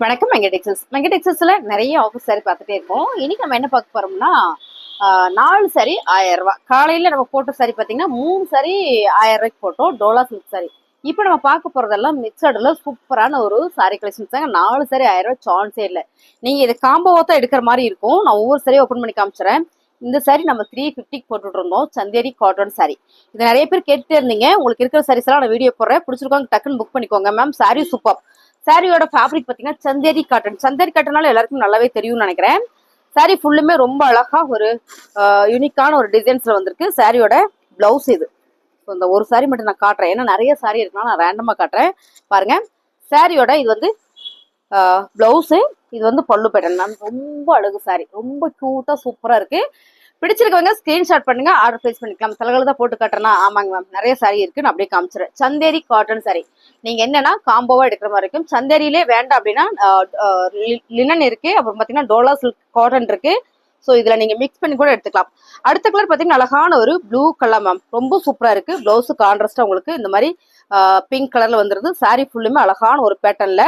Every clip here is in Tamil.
வணக்கம் மெங்கடெக்ஸஸ். மெங்கடெக்ஸஸ்ல நிறைய ஆஃபர் சாரி பார்த்துட்டே இருக்கோம். இன்னைக்கு நம்ம என்ன பார்க்க போறோம்னா 4 சாரி 1000 ரூபாய். காலையில நம்ம போட்ட சாரி பார்த்தீங்கன்னா 3 சாரி 1000 ரூபாய்க்கு போட்டோம், டோலா சில்க் சாரி. இப்போ நம்ம பார்க்க போறதெல்லாம் மிக்சடுல சூப்பரான ஒரு சாரி கலெக்ஷன்ஸ் தாங்க. 4 சாரி 1000 ரூபாய் சான்ஸே இல்லை. நீங்க இது காம்போவா தான் எடுக்கிற மாதிரி இருக்கும். நான் ஒவ்வொரு சாரியும் ஓப்பன் பண்ணி காமிச்சிடறேன். இந்த சாரி நம்ம 350 போட்டுட்டு இருந்தோம், சந்தேரி காட்டன் சாரி. இது நிறைய பேர் கேட்டுட்டே இருந்தீங்க. உங்களுக்கு இருக்கிற சாரீஸ் எல்லாம் நான் வீடியோ போடுறேன், பிடிச்சிருக்கோங்க டக்குன்னு புக் பண்ணிக்கோங்க மேம். Sorry super. சாரியோட ஃபேப்ரிக் பார்த்தீங்கன்னா சந்தேரி காட்டன். சந்தேரி காட்டனால எல்லாருக்கும் நல்லாவே தெரியும்னு நினைக்கிறேன். சாரி ஃபுல்லுமே ரொம்ப அழகா ஒரு யூனிக்கான ஒரு டிசைன்ஸ்ல வந்திருக்கு. சாரியோட பிளவுஸ் இது. ஸோ இந்த ஒரு சாரி மட்டும் நான் காட்டுறேன், ஏன்னா நிறைய சாரி இருக்குன்னா நான் ரேண்டமா காட்டுறேன் பாருங்க. சாரியோட இது வந்து பிளவுஸு, இது வந்து பல்லு பேட்டர்ன் மேம். ரொம்ப அழகு சாரி, ரொம்ப கியூட்டா சூப்பரா இருக்கு. பிடிச்சிருக்கவங்க ஸ்கிரீன்ஷாட் பண்ணுங்க, ஆர்டர் பிளேஸ் பண்ணிக்கலாம். தலைகளை தான் போட்டு காட்டுறேன்னா ஆமாங்க மேம், நிறைய சாரி இருக்கு, நான் அப்படியே காமிச்சிடுறேன். சந்தேரி காட்டன் சாரி நீங்க என்னன்னா காம்போவா எடுக்கிற மாதிரி இருக்கும். சந்தேரியிலே வேண்டாம் அப்படின்னா லினன் இருக்கு, அப்புறம் பாத்தீங்கன்னா டோலா சில்க் காட்டன் இருக்கு. ஸோ இதுல நீங்க மிக்ஸ் பண்ணி கூட எடுத்துக்கலாம். அடுத்த கலர் பாத்தீங்கன்னா அழகான ஒரு ப்ளூ கலர் மேம், ரொம்ப சூப்பரா இருக்கு. பிளவுஸ் கான்ட்ராஸ்டா உங்களுக்கு இந்த மாதிரி பிங்க் கலர்ல வந்துருது. சாரி ஃபுல்லுமே அழகான ஒரு பேட்டர்ன்ல.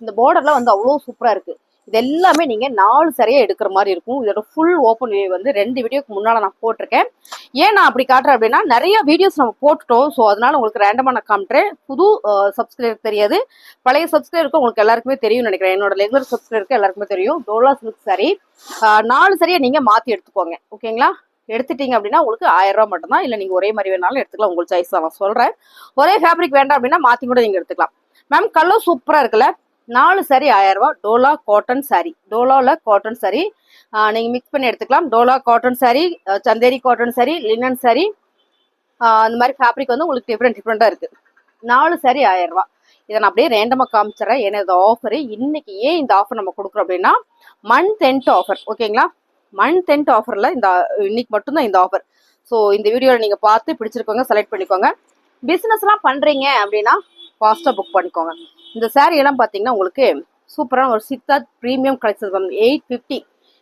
இந்த பார்டர்ல வந்து அவ்வளவு சூப்பரா இருக்கு. இது எல்லாமே நீங்க 4 சரியா எடுக்கிற மாதிரி இருக்கும். இதோட ஃபுல் ஓப்பன் வியூ வந்து 2 வீடியோக்கு முன்னால நான் போட்டிருக்கேன். ஏன் நான் அப்படி காட்டுறேன் அப்படின்னா, நிறைய வீடியோஸ் நம்ம போட்டுட்டோம். ஸோ அதனால உங்களுக்கு ரேண்டமா நான் காமிட்டுறேன். புது சப்ஸ்கிரைபர் தெரியாது, பழைய சப்ஸ்கிரைபருக்கு உங்களுக்கு எல்லாருக்குமே தெரியும்னு நினைக்கிறேன். என்னோட ரெகுலர் சப்ஸ்கிரைபருக்கு எல்லாருக்குமே தெரியும். டோலா சில்க் சாரி 4 சரியா நீங்க மாத்தி எடுத்துக்கோங்க, ஓகேங்களா? எடுத்துட்டீங்க அப்படின்னா உங்களுக்கு 1000 ரூபாய் மட்டும் தான். இல்ல நீங்க ஒரே மாதிரி வேணாலும் எடுத்துக்கலாம், உங்களுக்கு சாய்ஸ் தான். நான் சொல்றேன், ஒரே ஃபேப்ரிக் வேண்டாம் அப்படின்னா மாத்தி கூட நீங்க எடுத்துக்கலாம். மேம் கலர் சூப்பரா இருக்குல்ல? 4 சாரி 1000 ரூபாய். டோலா காட்டன் சாரி, டோலால காட்டன் சாரி நீங்க மிக்ஸ் பண்ணி எடுத்துக்கலாம். Dola cotton sari, Chanderi cotton sari, linen sari, அந்த மாதிரி ஃபேப்ரிக் வந்து உங்களுக்கு டிஃப்ரெண்டா இருக்கு. 4 சாரி 1000 ரூபாய். இதை நான் அப்படியே ரேண்டமா காமிச்சிடறேன். ஏன்னா இது ஆஃபர். இன்னைக்கு ஏன் இந்த ஆஃபர் நம்ம கொடுக்குறோம் அப்படின்னா, மந்த் எண்ட் ஆஃபர், ஓகேங்களா? மந்த் எண்ட் ஆஃபர்ல இந்த இன்னைக்கு மட்டும்தான் இந்த ஆஃபர். ஸோ இந்த வீடியோவில் நீங்க பார்த்து பிடிச்சிருக்கோங்க செலக்ட் பண்ணிக்கோங்க. பிசினஸ் எல்லாம் பண்றீங்க அப்படின்னா ஃபாஸ்டா புக் பண்ணிக்கோங்க. இந்த சாரி எல்லாம் பாத்தீங்கன்னா உங்களுக்கு சூப்பரான ஒரு சித்தார்த் பிரீமியம் கலெக்ஷன் 850,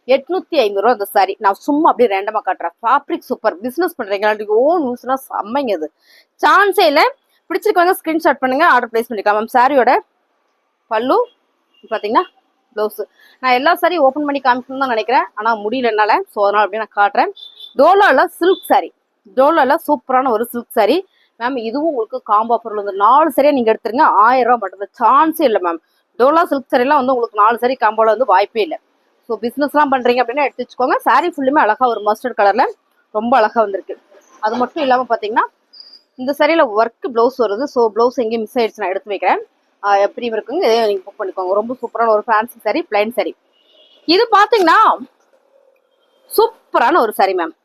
850 ரூபா இந்த சாரி. நான் சும்மா அப்படியே ரேண்டமா காட்டுறேன். Fabric super. பிசினஸ் பண்றீங்க ஓன் யூஸ்னா செம்மைங்க. அது சான்ஸே இல்லை. பிடிச்சிருக்கவங்க ஸ்கிரீன்ஷாட் பண்ணுங்க, ஆர்டர் பிளேஸ் பண்ணிக்கலாம் மேம். சாரியோட பல்லு பாத்தீங்கன்னா பிளவுஸ். நான் எல்லா சாரியும் ஓப்பன் பண்ணி காமிக்கணும்னு தான் நினைக்கிறேன், ஆனா முடியல என்னால. ஸோ அதனால அப்படியே நான் காட்டுறேன். டோலால சில்க் சாரி, டோலால சூப்பரான ஒரு சில்க் சாரி மேம். இதுவும் உங்களுக்கு காம்போ ஆஃபர்ல வந்து 4 சரியா நீங்க எடுத்துருங்க, 1000 ரூபாய் மட்டும். சான்ஸே இல்லை மேம். டோலா சில்க் சாரி எல்லாம் வந்து உங்களுக்கு 4 சாரி காம்போல வந்து வாய்ப்பே இல்லை. ஸோ பிசினஸ் எல்லாம் பண்றீங்க அப்படின்னா எடுத்து வச்சுக்கோங்க. சாரி ஃபுல்லுமே அழகா ஒரு மஸ்டர்ட் கலர்ல ரொம்ப அழகா வந்திருக்கு. அது மட்டும் இல்லாம பாத்தீங்கன்னா இந்த சாரியில ஒர்க் பிளவுஸ் வருது. ஸோ பிளவுஸ் எங்கேயும் மிஸ் ஆயிடுச்சு, நான் எடுத்து வைக்கிறேன். எப்படி இருக்குங்க இதே நீங்க புக் பண்ணிக்கோங்க. ரொம்ப சூப்பரான ஒரு ஃபேன்சி சாரி, பிளைன் சாரி. இது பாத்தீங்கன்னா சூப்பரான ஒரு சாரி மேம்.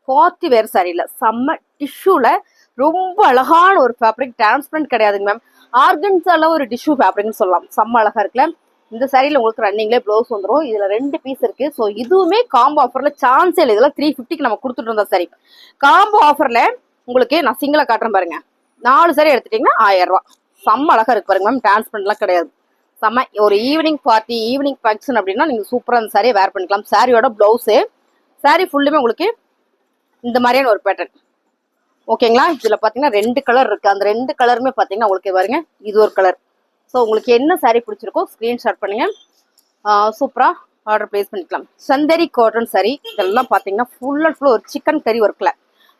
பார்ட்டி வேர் சாரியில செம்ம டிஷ்யூல ரொம்ப அழகான ஒரு ஃபேப்ரிக். டிரான்ஸ்பரண்ட் கிடையாதுங்க மேம், ஆர்கன்ஸால ஒரு டிஷ்யூ ஃபேப்ரிக்னு சொல்லலாம். செம்ம அழகா இருக்குல்ல? இந்த சாரியில உங்களுக்கு ரன்னிங்லேயே ப்ளவுஸ் வந்துடும். இதுல 2 பீஸ் இருக்கு. ஸோ இதுவுமே காம்போ ஆஃபர்ல சான்ஸே இல்லை. இதெல்லாம் 350க்கு நம்ம கொடுத்துட்டு இருந்தோம் சாரி. காம்போ ஆஃபர்ல உங்களுக்கு நான் சிங்கிளா காட்டுறேன் பாருங்க. 4 சாரி எடுத்துட்டீங்கன்னா 1000 ரூபாய். செம்ம அழகா இருக்கு பாருங்க மேம். டிரான்ஸ்பரண்ட்லாம் கிடையாது. செம்ம ஒரு ஈவினிங் பார்ட்டி, ஈவினிங் ஃபங்க்ஷன் அப்படின்னா நீங்க சூப்பரா அந்த சாரியை வேர் பண்ணிக்கலாம். சாரியோட பிளவுஸு, சாரி ஃபுல்லுமே உங்களுக்கு இந்த மாதிரியான ஒரு பேட்டர்ன், ஓகேங்களா? இதுல பாத்தீங்கன்னா 2 கலர் இருக்கு. அந்த 2 கலருமே பாத்தீங்கன்னா உங்களுக்கு பாருங்க, இது ஒரு கலர். ஸோ உங்களுக்கு என்ன சாரி பிடிச்சிருக்கோ ஸ்கிரீன்ஷாட் பண்ணுங்க, சூப்பரா ஆர்டர் பிளேஸ் பண்ணிக்கலாம். சந்தேரி காட்டன் சாரி இதெல்லாம் பாத்தீங்கன்னா ஃபுல் அண்ட் ஃபுல் ஒரு சிக்கன் கறி ஒர்க்ல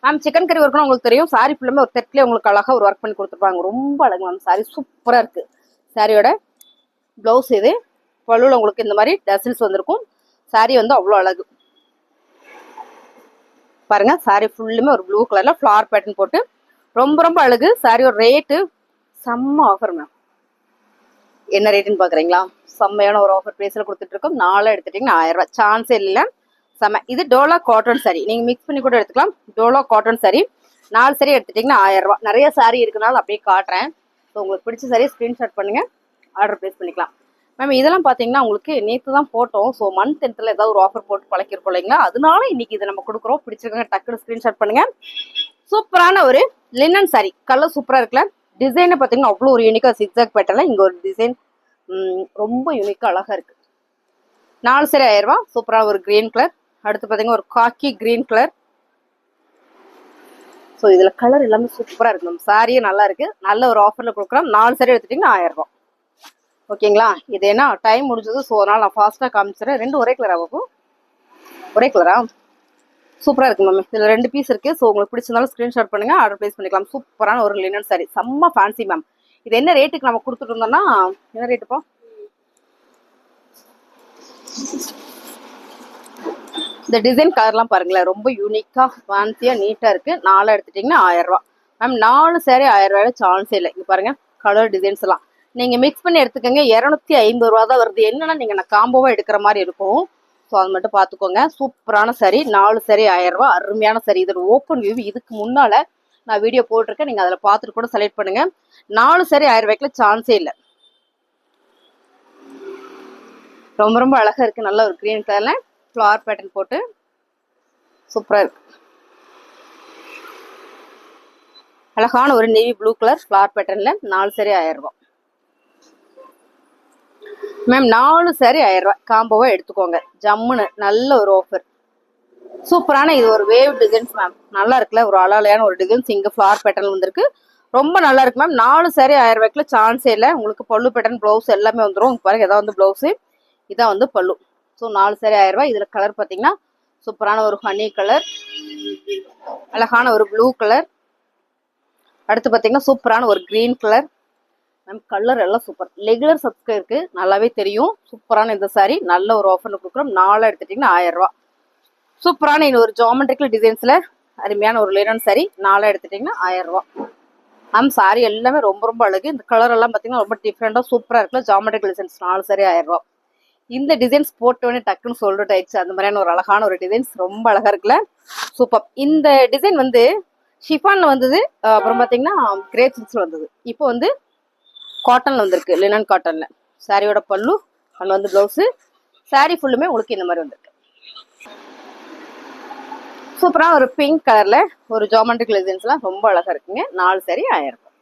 மேம். சிக்கன் கறி ஒர்க்னா உங்களுக்கு தெரியும். சாரி ஃபுல்லுமே ஒரு தெட்லேயே உங்களுக்கு அழகா ஒரு ஒர்க் பண்ணி கொடுத்துருப்பாங்க. ரொம்ப அழகு மேம். சாரி சூப்பரா இருக்கு. சாரியோட பிளவுஸ் இது. பல்லுல உங்களுக்கு இந்த மாதிரி டசில்ஸ் வந்திருக்கும். சாரி வந்து அவ்வளோ அழகு பாருங்க. சாரி ஃபுல்லுமே ஒரு ப்ளூ கலர்ல ஃபிளார் பேட்டர்ன் போட்டு ரொம்ப ரொம்ப அழகு. சாரியோட ரேட்டு செம்ம ஆஃபர் மேம். என்ன ரேட்டுன்னு பாக்குறீங்களா? செம்மையான ஒரு ஆஃபர் பிரைஸ்ல கொடுத்துட்டு இருக்கோம். 4 எடுத்துட்டீங்கன்னா 1000 ரூபாய். சான்ஸே இல்லை. செம்ம. இது டோலா காட்டன் சாரி, நீங்க மிக்ஸ் பண்ணி கூட எடுத்துக்கலாம். டோலா காட்டன் சாரி 4 சாரி எடுத்துட்டீங்கன்னா 1000 ரூபாய். நிறைய சாரி இருக்குனாலும் அப்படியே காட்டுறேன். ஸோ உங்களுக்கு பிடிச்ச சாரி ஸ்கிரீன்ஷாட் பண்ணுங்க, ஆர்டர் பிளேஸ் பண்ணிக்கலாம் மேம். இதெல்லாம் பாத்தீங்கன்னா உங்களுக்கு நேற்று தான் போட்டோம். ஸோ மந்த் எண்ட்ல ஏதாவது ஒரு ஆஃபர் போட்டு பழக்கிருக்கோம் இல்லைங்களா? அதனால இன்னைக்கு இதை நம்ம கொடுக்குறோம். பிடிச்சிருக்காங்க டக்குனு ஸ்கிரீன்ஷாட் பண்ணுங்க. சூப்பரான ஒரு லினன் சாரி, கலர் சூப்பரா இருக்குல்ல? டிசைன் பாத்தீங்கன்னா அவ்வளோ ஒரு யூனிக்கா சிக்ஸாக் பேட்டர்ல இங்க ஒரு டிசைன் ரொம்ப யூனிக்கா அழகா இருக்கு. 4 சாரி 1000 ரூபாய். சூப்பரான ஒரு கிரீன் கலர். அடுத்து பாத்தீங்கன்னா ஒரு காக்கி கிரீன் கலர். ஸோ இதுல கலர் எல்லாமே சூப்பரா இருக்கு மேம். சாரியே நல்லா இருக்கு. நல்ல ஒரு ஆஃபர்ல கொடுக்குறோம். 4 சாரி எடுத்துட்டீங்கன்னா 1000 ரூபாய். ஓகேங்களா. இது என்ன டைம் முடிஞ்சது, ஸோ அதனால் நான் ஃபாஸ்ட்டாக காமிச்சிடுறேன். ரெண்டு ஒரே கலரா பாபு? ஒரே கலரா? சூப்பராக இருக்கு மேம். இதில் 2 பீஸ் இருக்குது. ஸோ உங்களுக்கு பிடிச்சிருந்தாலும் ஸ்க்ரீன்ஷாட் பண்ணுங்கள், ஆர்டர் ப்ளேஸ் பண்ணிக்கலாம். சூப்பரான ஒரு லினன் சாரி, செம்ம ஃபேன்சி மேம். இது என்ன ரேட்டுக்கு நம்ம கொடுத்துட்டு இருந்தோம்னா, என்ன ரேட்டுப்பா? இந்த டிசைன் கலர்லாம் பாருங்களேன், ரொம்ப யூனிக்காக ஃபேன்சியாக நீட்டாக இருக்குது. 4 எடுத்துட்டிங்கன்னா 1000 ரூபா மேம். 4 சாரி 1000 ரூபாயில சான்ஸே இல்லை. இங்கே பாருங்கள் கலர் டிசைன்ஸ் எல்லாம் நீங்கள் மிக்ஸ் பண்ணி எடுத்துக்கோங்க. 250 ரூபா தான் வருது. என்னன்னா நீங்கள் நான் காம்போவாக எடுக்கிற மாதிரி இருக்கும். ஸோ அது மட்டும் பார்த்துக்கோங்க. சூப்பரான சாரி, 4 சாரி 1000 ரூபா. அருமையான சாரி. இதோட ஓப்பன் வியூ இதுக்கு முன்னால் நான் வீடியோ போட்டிருக்கேன், நீங்கள் அதில் பார்த்துட்டு கூட செலக்ட் பண்ணுங்கள். 4 சாரி 1000 ரூபாய்க்குல சான்ஸே இல்லை. ரொம்ப ரொம்ப அழகாக இருக்குது. நல்ல ஒரு க்ரீன் கலரில் ஃப்ளவர் பேட்டர்ன் போட்டு சூப்பராக இருக்கு. அழகான ஒரு நேவி ப்ளூ கலர் ஃப்ளவர் பேட்டர்னில் 4 சாரி 1000 ரூபா மேம். 4 சாரி 1000 ரூபா காம்போவா எடுத்துக்கோங்க. ஜம்முன்னு நல்ல ஒரு ஆஃபர். சூப்பரான இது ஒரு வேவ் டிசைன்ஸ் மேம். நல்லா இருக்குல்ல, ஒரு அழகான ஒரு டிசைன்ஸ். இங்கே ஃப்ளவர் பேட்டர்ன் வந்திருக்கு, ரொம்ப நல்லா இருக்கு மேம். 4 சாரி 1000 ரூபாய்க்குள்ள சான்ஸே இல்லை. உங்களுக்கு பல்லு பேட்டர்ன் ப்ளவுஸ் எல்லாமே வந்துடும். பாருங்க, இதான் வந்து ப்ளவுஸு, இதான் வந்து பல்லு. ஸோ 4 சாரி 1000 ரூபாய். இதில் கலர் பார்த்தீங்கன்னா சூப்பரான ஒரு ஹனி கலர், அழகான ஒரு ப்ளூ கலர், அடுத்து பார்த்தீங்கன்னா சூப்பரான ஒரு க்ரீன் கலர் மேம். கலர் எல்லாம் சூப்பர். ரெகுலர் சப்ஸ்கிரைபருக்கு நல்லாவே தெரியும். சூப்பரான இந்த சாரி நல்ல ஒரு ஆஃபர்ல கொடுக்குறோம். 4 எடுத்துட்டிங்கன்னா 1000 ரூபா. சூப்பரான இது ஒரு ஜாமெட்ரிக்கல் டிசைன்ஸில் அருமையான ஒரு லினன் சாரி. 4 எடுத்துட்டிங்கன்னா 1000 ரூபா மேம். சாரி எல்லாமே ரொம்ப ரொம்ப அழகு. இந்த கலர் எல்லாம் பார்த்தீங்கன்னா ரொம்ப டிஃப்ரெண்டாக சூப்பராக இருக்குல்ல. ஜாமெட்ரிக்கல் டிசைன்ஸ் 4 சாரி 1000 ரூபா. இந்த டிசைன்ஸ் போட்டோடனே டக்குன்னு சொல்லிட்டு ஆயிடுச்சு. அந்த மாதிரியான ஒரு அழகான ஒரு டிசைன்ஸ், ரொம்ப அழகா இருக்குல்ல, சூப்பர். இந்த டிசைன் வந்து ஷிஃபான்ல வந்தது, அப்புறம் பார்த்தீங்கன்னா கிரேப் சில்க்ஸ்ல வந்தது. இப்போ வந்து காட்டன்ல வந்திருக்கு, லினன் காட்டன்ல. சாரியோட பல்லு அங்கே வந்து ப்ளவுஸு, சாரி ஃபுல்லுமே உங்களுக்கு இந்த மாதிரி வந்திருக்கு. சூப்பராக ஒரு பிங்க் கலர்ல ஒரு ஜாமெட்ரிக்கல் டிசைன்ஸ்லாம் ரொம்ப அழகா இருக்குங்க. 4 சாரி 1000 ரூபாய்.